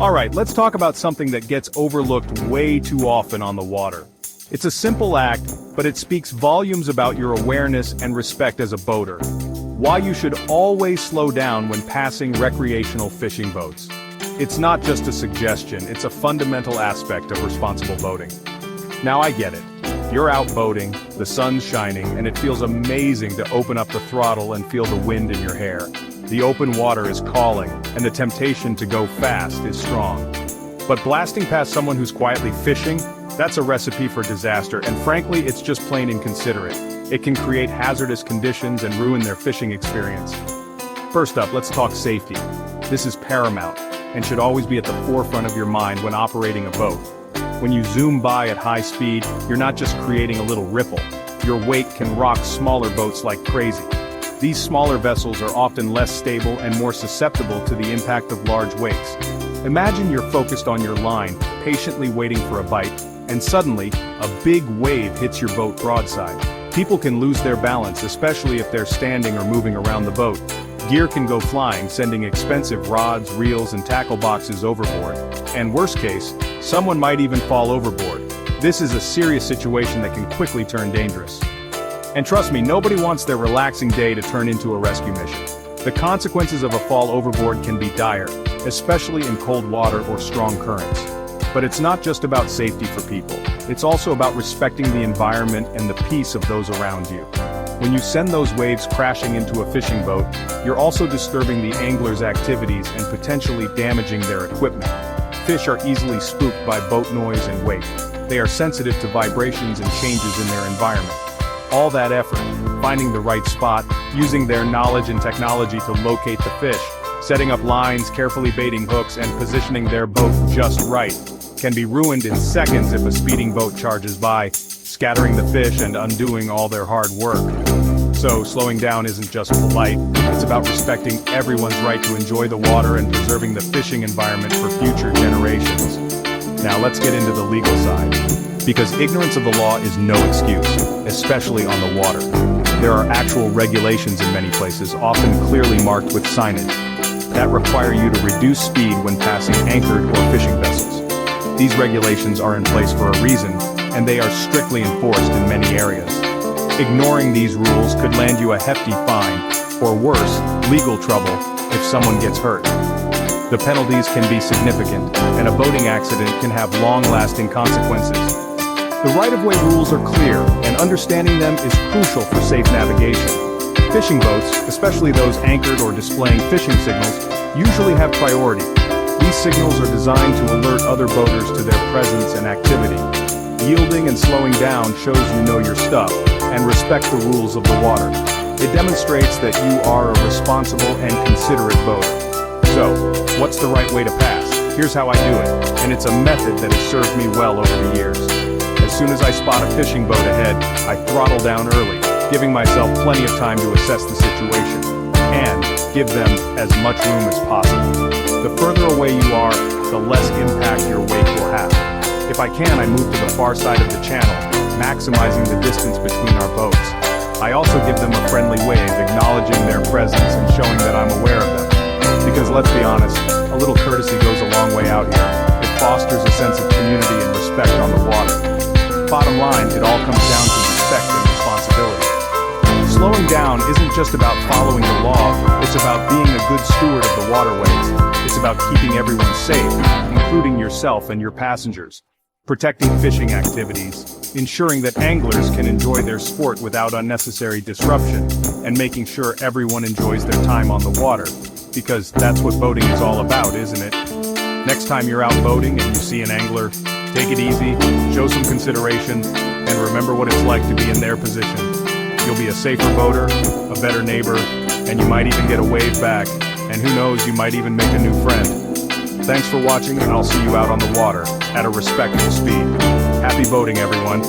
Alright, let's talk about something that gets overlooked way too often on the water. It's a simple act, but it speaks volumes about your awareness and respect as a boater. Why you should always slow down when passing recreational fishing boats. It's not just a suggestion, it's a fundamental aspect of responsible boating. Now I get it. You're out boating, the sun's shining, and it feels amazing to open up the throttle and feel the wind in your hair. The open water is calling, and the temptation to go fast is strong. But blasting past someone who's quietly fishing, that's a recipe for disaster, and frankly, it's just plain inconsiderate. It can create hazardous conditions and ruin their fishing experience. First up, let's talk safety. This is paramount, and should always be at the forefront of your mind when operating a boat. When you zoom by at high speed, you're not just creating a little ripple. Your weight can rock smaller boats like crazy. These smaller vessels are often less stable and more susceptible to the impact of large wakes. Imagine you're focused on your line, patiently waiting for a bite, and suddenly, a big wave hits your boat broadside. People can lose their balance, especially if they're standing or moving around the boat. Gear can go flying, sending expensive rods, reels, and tackle boxes overboard. And worst case, someone might even fall overboard. This is a serious situation that can quickly turn dangerous. And trust me, nobody wants their relaxing day to turn into a rescue mission. The consequences of a fall overboard can be dire, especially in cold water or strong currents. But it's not just about safety for people. It's also about respecting the environment and the peace of those around you. When you send those waves crashing into a fishing boat, you're also disturbing the angler's activities and potentially damaging their equipment. Fish are easily spooked by boat noise and wake. They are sensitive to vibrations and changes in their environment. All that effort, finding the right spot, using their knowledge and technology to locate the fish, setting up lines, carefully baiting hooks, and positioning their boat just right, can be ruined in seconds if a speeding boat charges by, scattering the fish and undoing all their hard work. So, slowing down isn't just polite, it's about respecting everyone's right to enjoy the water and preserving the fishing environment for future generations. Now let's get into the legal side. Because ignorance of the law is no excuse, especially on the water. There are actual regulations in many places, often clearly marked with signage, that require you to reduce speed when passing anchored or fishing vessels. These regulations are in place for a reason, and they are strictly enforced in many areas. Ignoring these rules could land you a hefty fine, or worse, legal trouble, if someone gets hurt. The penalties can be significant, and a boating accident can have long-lasting consequences. The right-of-way rules are clear, and understanding them is crucial for safe navigation. Fishing boats, especially those anchored or displaying fishing signals, usually have priority. These signals are designed to alert other boaters to their presence and activity. Yielding and slowing down shows you know your stuff, and respect the rules of the water. It demonstrates that you are a responsible and considerate boater. So, what's the right way to pass? Here's how I do it, and it's a method that has served me well over the years. As soon as I spot a fishing boat ahead, I throttle down early, giving myself plenty of time to assess the situation, and give them as much room as possible. The further away you are, the less impact your wake will have. If I can, I move to the far side of the channel, maximizing the distance between our boats. I also give them a friendly wave, acknowledging their presence and showing that I'm aware of them. Because let's be honest, a little courtesy goes a long way out here. It fosters a sense of community and respect on the water. Bottom line, it all comes down to respect and responsibility. Slowing down isn't just about following the law, it's about being a good steward of the waterways. It's about keeping everyone safe, including yourself and your passengers. Protecting fishing activities, ensuring that anglers can enjoy their sport without unnecessary disruption, and making sure everyone enjoys their time on the water. Because that's what boating is all about, isn't it? Next time you're out boating and you see an angler, take it easy, show some consideration, and remember what it's like to be in their position. You'll be a safer boater, a better neighbor, and you might even get a wave back, and who knows, you might even make a new friend. Thanks for watching, and I'll see you out on the water, at a respectful speed. Happy boating, everyone.